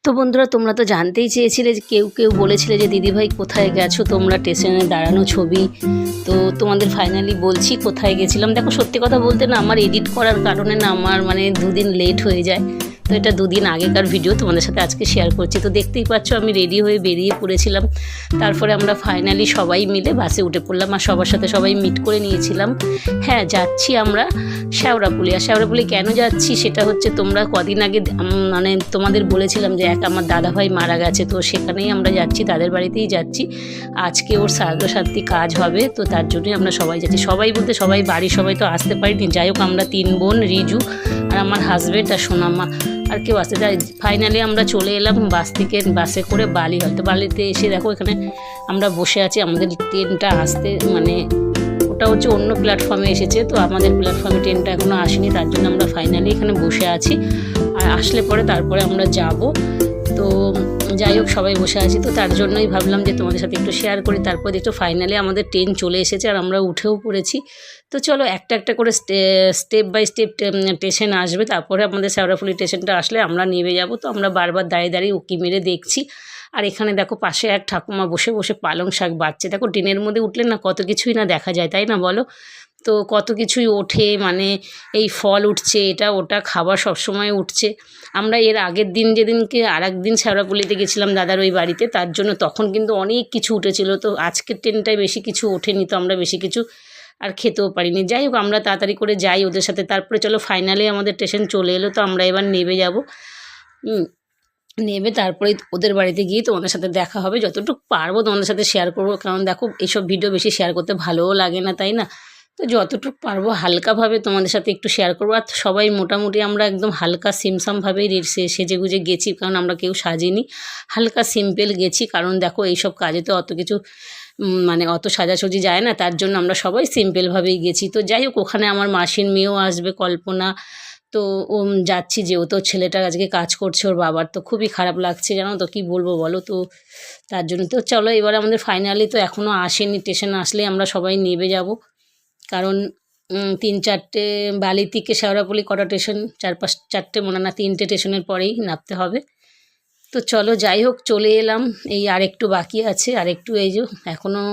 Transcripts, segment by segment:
তো বন্ধুরা, তোমরা তো জানতেই চেয়েছিলে যে কেউ কেউ বলেছিলে যে দিদিভাই কোথায় গেছো তোমরা, স্টেশনে দাঁড়ানো ছবি। তো তোমাদের ফাইনালি বলছি কোথায় গেছিলাম। দেখো, সত্যি কথা বলতে না, আমার এডিট করার কারণে না আমার দুদিন লেট হয়ে যায়। তো এটা দুদিন আগেকার ভিডিও তোমাদের সাথে আজকে শেয়ার করছি। তো দেখতেই পাচ্ছ আমি রেডি হয়ে বেরিয়ে পড়েছিলাম। তারপরে আমরা ফাইনালি সবাই মিলে বাসে উঠে পড়লাম আর সবার সাথে সবাই মিট করে নিয়েছিলাম। হ্যাঁ, যাচ্ছি আমরা শেওড়াফুলি। আর শেওড়াফুলি কেন যাচ্ছি সেটা হচ্ছে, তোমরা কদিন আগে তোমাদের বলেছিলাম যে আমার দাদাভাই মারা গেছে, তো সেখানেই আমরা যাচ্ছি, তাদের বাড়িতেই যাচ্ছি। আজকে ওর শ্রাদ্ধ শান্তি কাজ হবে, তো তার জন্যই আমরা সবাই যাচ্ছি। সবাই বলতে সবাই, বাড়ির সবাই তো আসতে পারিনি। যাই হোক, আমরা 3 বোন, রিজু আর আমার হাজব্যান্ড আর সোনামা, আর কেউ আসতে যায়। ফাইনালি আমরা চলে এলাম বাসে করে বালি। হয়তো বালিতে এসে দেখো এখানে আমরা বসে আছি। আমাদের ট্রেনটা আসতে ওটা হচ্ছে অন্য প্ল্যাটফর্মে এসেছে, তো আমাদের প্ল্যাটফর্মে ট্রেনটা এখনও আসেনি, তার জন্য আমরা ফাইনালি এখানে বসে আছি। আর আসলে তারপরে আমরা যাব। তো যাই হোক, সবাই বসে আছি, তো তার জন্যই ভাবলাম যে তোমাদের সাথে একটু শেয়ার করি। তারপর একটু ফাইনালি আমাদের ট্রেন চলে এসেছে আর আমরা উঠেও পড়েছি। তো চলো একটা একটা করে স্টেপ বাই স্টেপ স্টেশন আসবে, তারপরে আমাদের শেওড়াফুলি স্টেশনটা আসলে আমরা নেমে যাব। তো আমরা বারবার দাঁড়িয়ে দাঁড়িয়ে উঁকি মেরে দেখছি। আর এখানে দেখো পাশে এক ঠাকুমা বসে বসে পালং শাক বাচ্ছে। দেখো, ট্রেনের মধ্যে উঠলে না কত কিছুই না দেখা যায়, তাই না বলো? তো কত কিছুই ওঠে, এই ফল উঠছে, এটা ওটা খাবার সবসময় উঠছে। আমরা এর আগের দিন যেদিনকে একদিন শেওড়াফুলিতে গেছিলাম দাদার ওই বাড়িতে, তার জন্য তখন কিন্তু অনেক কিছু উঠেছিল। তো আজকের ট্রেনটায় বেশি কিছু ওঠেনি, তো আমরা বেশি কিছু আর খেতেও পারিনি। যাই হোক, আমরা তাড়াতাড়ি করে যাই ওদের সাথে। তারপরে চলো ফাইনালি আমাদের স্টেশন চলে এলো, তো আমরা এবার নেমে যাব। নেমে তারপরে ওদের বাড়িতে গিয়ে তোমাদের সাথে দেখা হবে। যতটুকু পারবো তোমাদের সাথে শেয়ার করবো, কারণ দেখো এইসব ভিডিও বেশি শেয়ার করতে ভালোও লাগে না, তাই না? তো যতটুকু পারবো হালকাভাবে তোমাদের সাথে একটু শেয়ার করবো। আর সবাই মোটামুটি আমরা একদম হালকা সিমসামভাবেই সেজে গুজে গেছি, কারণ আমরা কেউ সাজিনি, হালকা সিম্পল গেছি। কারণ দেখো এইসব কাজে তো অত কিছু অত সাজাসুজি যায় না, তার জন্য আমরা সবাই সিম্পলভাবেই গেছি। তো যাই হোক, ওখানে আমার মাসির মেয়েও আসবে, কল্পনা। তো যাচ্ছি, যেহেতু ছেলেটা আজকে কাজ করছে ওর বাবার, তো খুবই খারাপ লাগছে, জানো তো, কী বলবো বলো। তো তার জন্য তো চলো এবার আমাদের ফাইনালি, তো এখনও আসেনি, স্টেশন আসলে আমরা সবাই নেমে যাব। কারণ 3-4টে বালি থেকে শেওড়াফুলি কটা স্টেশন, 4-5-4টে মনে না, 3টে স্টেশনের পরেই নামতে হবে। তো চলো যাই হোক, চলে এলাম। এই আরেকটু বাকি আছে, আরেকটু, এই যে এখনও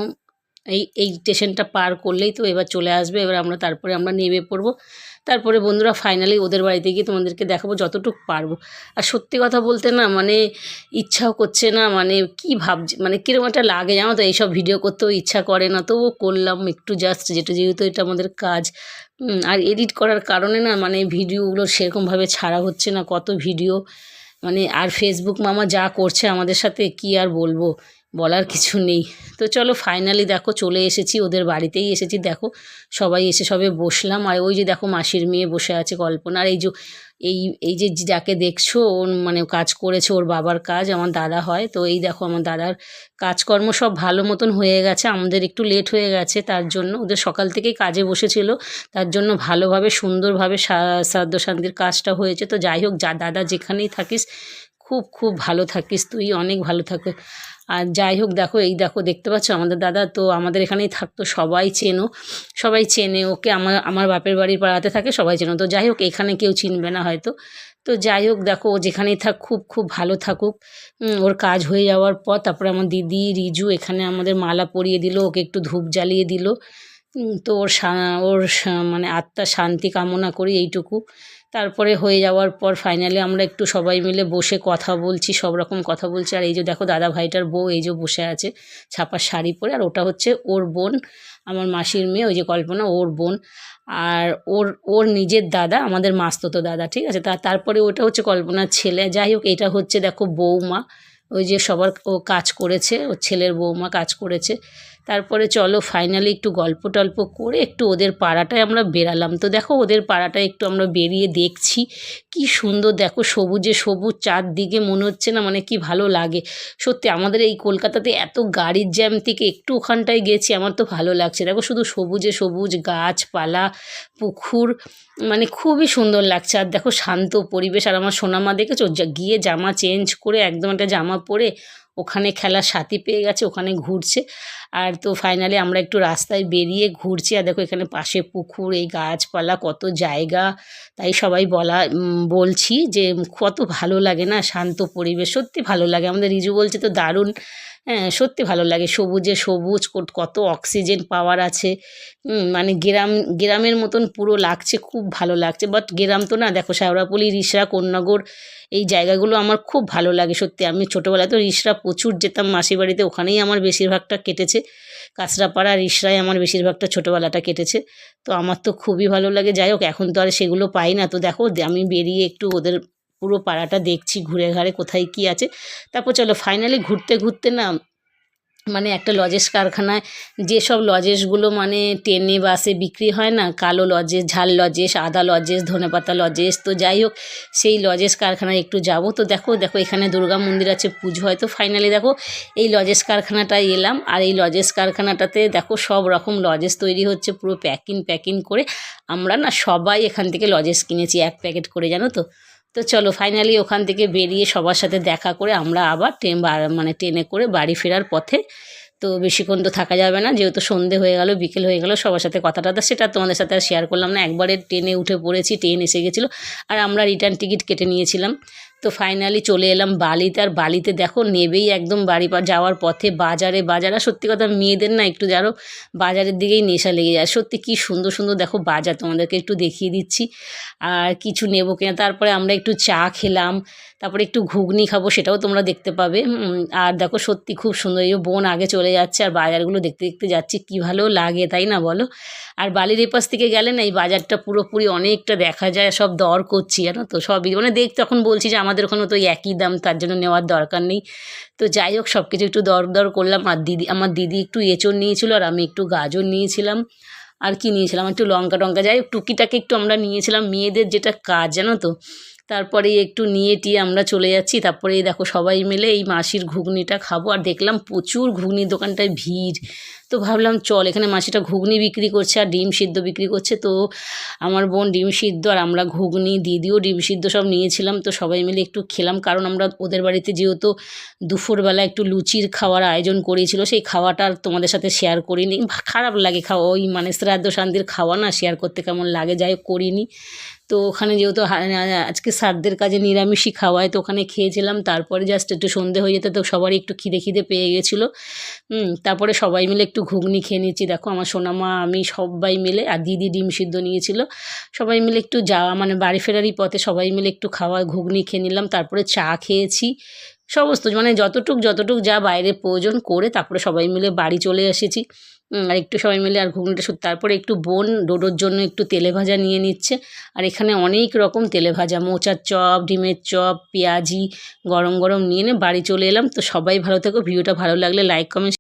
এই স্টেশনটা পার করলেই তো এবার চলে আসবে। এবার তারপরে আমরা নেমে পড়বো। তারপরে বন্ধুরা ফাইনালি ওদের বাড়িতে গিয়ে তোমাদেরকে দেখাবো যতটুকু পারবো। আর সত্যি কথা বলতে না, ইচ্ছাও করছে না, কি ভাবছি, কীরকম একটা লাগে, জানো তো, এইসব ভিডিও করতেও ইচ্ছা করে না, তবুও করলাম একটু, জাস্ট যেহেতু এটা আমাদের কাজ। আর এডিট করার কারণে না ভিডিওগুলো সেরকমভাবে ছাড়া হচ্ছে না, কত ভিডিও, আর ফেসবুক মামা যা করছে আমাদের সাথে, কি আর বলবো, বলার কিছু নেই। তো চলো ফাইনালি দেখো চলে এসেছি, ওদের বাড়িতেই এসেছি। দেখো সবাই এসে সবে বসলাম। আর ওই যে দেখো মাসির মেয়ে বসে আছে, কল্পনা। আর এই যে যাকে দেখছো, ওর কাজ করেছে, ওর বাবার কাজ, আমার দাদা হয়। তো এই দেখো আমার দাদার কাজকর্ম সব ভালো মতন হয়ে গেছে। আমাদের একটু লেট হয়ে গেছে, তার জন্য ওদের সকাল থেকেই কাজে বসেছিল, তার জন্য ভালোভাবে সুন্দরভাবে শ্রাদ্ধ শান্তির কাজটা হয়েছে। তো যাই হোক, দাদা যেখানেই থাকিস খুব খুব ভালো থাকিস, তুই অনেক ভালো থাকো। আর যাই হোক, দেখো দেখতে পাচ্ছ আমাদের দাদা, তো আমাদের এখানেই থাকতো, সবাই চেনে ওকে, আমার বাপের বাড়ির পাড়াতে থাকে, সবাই চেনো। তো যাই হোক, এখানে কেউ চিনবে না হয়তো। তো যাই হোক, দেখো ও যেখানেই থাক খুব খুব ভালো থাকুক। ওর কাজ হয়ে যাওয়ার পর তারপরে আমার দিদি রিজু এখানে আমাদের মালা পরিয়ে দিল, ওকে একটু ধূপ জ্বালিয়ে দিল। তো ওর আত্মার শান্তি কামনা করি, এইটুকু। তারপরে হয়ে যাওয়ার পর ফাইনালি আমরা একটু সবাই মিলে বসে কথা বলছি, সব রকম কথা বলছি। আর এই যে দেখো দাদা ভাইটার বউ এই যে বসে আছে ছাপার শাড়ি পরে, আর ওটা হচ্ছে ওর বোন, আমার মাসির মেয়ে, ওই যে কল্পনা, ওর বোন। আর ওর নিজের দাদা, আমাদের মাসতুতো দাদা, ঠিক আছে। তারপরে ওটা হচ্ছে কল্পনার ছেলে। যাই হোক, এটা হচ্ছে দেখো বৌমা, ওই যে সবার ও কাজ করেছে, ওর ছেলের বৌমা কাজ করেছে। তারপরে চলো ফাইনালি একটু গল্প টল্প করে একটু ওদের পাড়াটায় আমরা বেরালাম। তো দেখো ওদের পাড়াটায় একটু আমরা বেরিয়ে দেখছি, কি সুন্দর দেখো, সবুজে সবুজ চারদিকে, মনে হচ্ছে না কি ভালো লাগে। সত্যি আমাদের এই কলকাতাতে এত গাড়ির জ্যাম থেকে একটু ওখানটায় গেছি, আমার তো ভালো লাগছে। দেখো শুধু সবুজে সবুজ, গাছপালা, পুকুর, খুবই সুন্দর লাগছে। আর দেখো শান্ত পরিবেশ। আর আমার সোনামা দেখেছো, গিয়ে জামা চেঞ্জ করে একদম একটা জামা পরে ওখানে খেলার সাথী পেয়ে গেছে, ওখানে ঘুরছে। আর তো ফাইনালি আমরা একটু রাস্তায় বেরিয়ে ঘুরছি, আর দেখো এখানে পাশে পুকুর, এই গাছপালা, কত জায়গা। তাই সবাই বলছি যে কত ভালো লাগে না, শান্ত পরিবেশ, সত্যি ভালো লাগে। আমাদের রিজু বলছে তো দারুণ। হ্যাঁ, সত্যি ভালো লাগে, সবুজে সবুজ, কত অক্সিজেন পাওয়ার আছে। মানে গ্রামের মতন পুরো লাগছে, খুব ভালো লাগছে। বাট গ্রাম তো না, দেখো শেওড়াফুলি, রিষড়া, কোন্নগর, এই জায়গাগুলো আমার খুব ভালো লাগে সত্যি। আমি ছোটোবেলায় তো রিষড়া প্রচুর যেতাম মাসির বাড়িতে, ওখানেই আমার বেশিরভাগটা কেটেছে। কাঁচরাপাড়া, রিষড়ায় আমার বেশিরভাগটা ছোটোবেলাটা কেটেছে। তো আমার তো খুবই ভালো লাগে। যাই হোক, এখন তো আর সেগুলো পাই না। তো দেখো আমি বেরিয়ে একটু ওদের পুরো পাড়াটা দেখছি, ঘুরে ঘাড়ে কোথায় কী আছে। তারপর চলো ফাইনালি ঘুরতে ঘুরতে না, মানে একটা লজেস কারখানায় যেসব লজেসগুলো মানে ট্রেনে বাসে বিক্রি হয় না, কালো লজেস, ঝাল লজেস, আদা লজেস, ধনেপাতা লজেস, তো যাই হোক সেই লজেস কারখানায় একটু যাব। তো দেখো এখানে দুর্গা মন্দির আছে, পুজো হয়। তো ফাইনালি দেখো এই লজেস কারখানাটায় এলাম, আর এই লজেস কারখানাটাতে দেখো সব রকম লজেস তৈরি হচ্ছে, পুরো প্যাকিং করে। আমরা না সবাই এখান থেকে লজেস কিনেছি 1 প্যাকেট করে, জানো তো। তো চলো ফাইনালি ওখান থেকে বেরিয়ে সবার সাথে দেখা করে আমরা আবার ট্রেনে করে বাড়ি ফেরার পথে। তো বেশিক্ষণ তো থাকা যাবে না, যেহেতু সন্ধে হয়ে গেল, বিকেল হয়ে গেল, সবার সাথে কথা টথা সেটা তোমাদের সাথে আর শেয়ার করলাম না। একবারে ট্রেনে উঠে পড়েছি, ট্রেন এসে গেছিলো, আর আমরা রিটার্ন টিকিট কেটে নিয়েছিলাম। তো ফাইনালি চলে এলাম বালিতে। আর বালিতে দেখো নেবেই একদম বাড়ি যাওয়ার পথে বাজারে, সত্যি কথা মেয়েদের না একটু যারো বাজারের দিকেই নেশা লেগে যায়। সত্যি কি সুন্দর সুন্দর দেখো বাজার, তোমাদেরকে একটু দেখিয়ে দিচ্ছি। আর কিছু নেবো কিনা, তারপরে আমরা একটু চা খেলাম, তারপরে একটু ঘুগনি খাবো, সেটাও তোমরা দেখতে পাবে। আর দেখো সত্যি খুব সুন্দর, এই বোন আগে চলে যাচ্ছে আর বাজারগুলো দেখতে দেখতে যাচ্ছি, কী ভালো লাগে তাই না বলো। আর বালির এপাশ থেকে গেলে না এই বাজারটা পুরোপুরি অনেকটা দেখা যায়, সব দর করছি জানো তো, সবই মানে তখন বলছি যে আমাদের ওখানে তো একই দাম, তার জন্য নেওয়ার দরকার নেই। তো যাই হোক সব কিছু একটু দর করলাম। আর আমার দিদি একটু এঁচড় নিয়েছিল, আর আমি একটু গাজর নিয়েছিলাম। আর কি নিয়েছিলাম, একটু লঙ্কা টঙ্কা, যাই হোক টুকিটাকে একটু আমরা নিয়েছিলাম, মেয়েদের যেটা কাজ জানো তো। তারপরে একটু নিয়ে টিয়ে আমরা চলে যাচ্ছি। তারপরে দেখো সবাই মিলে এই মাসির ঘুগনিটা খাবো, আর দেখলাম প্রচুর ঘুগনির দোকানটায় ভিড়। তো ভাবলাম চল, এখানে মাসিটা ঘুগনি বিক্রি করছে আর ডিম সিদ্ধ বিক্রি করছে। তো আমার বোন ডিম সিদ্ধ আর আমরা ঘুগনি, দিদিও ডিম সিদ্ধ সব নিয়েছিলাম। তো সবাই মিলে একটু খেলাম, কারণ আমরা ওদের বাড়িতে যেহেতু দুপুরবেলা একটু লুচির খাওয়ার আয়োজন করেছিল, সেই খাওয়াটা আর তোমাদের সাথে শেয়ার করিনি, খারাপ লাগে খাওয়া, ওই মানে শ্রাদ্ধ শান্তির খাওয়া না শেয়ার করতে কেমন লাগে, যাই হোক করিনি। তো ওখানে যেহেতু আজকে শ্রাদ্ধের কাজে নিরামিষই খাওয়ায়, তো ওখানে খেয়েছিলাম। তারপরে জাস্ট একটু সন্ধে হয়ে যেত, তো সবারই একটু খিদে পেয়ে গেছিলো। তারপরে সবাই মিলে একটু ঘুগনি খেয়ে নিচ্ছি। দেখো আমার সোনামা, আমি সবাই মিলে, আর দিদি ডিম সিদ্ধ নিয়েছিল, সবাই মিলে একটু যাওয়া মানে বাড়ি ফেরারই পথে সবাই মিলে একটু ঘুগনি খেয়ে নিলাম। তারপরে চা খেয়েছি, সমস্ত মানে যতটুক যা বাইরে প্রয়োজন করে তারপরে সবাই মিলে বাড়ি চলে এসেছি। আর একটু সবাই মিলে আর ঘুগনিটা তারপরে একটু বোন ডোডোর জন্য একটু তেলে ভাজা নিয়ে নিচ্ছে। আর এখানে অনেক রকম তেলে ভাজা, মোচার চপ, ডিমের চপ, পেঁয়াজি, গরম গরম নিয়ে বাড়ি চলে এলাম। তো সবাই ভালো থেকো, ভিডিওটা ভালো লাগলে লাইক কমেন্ট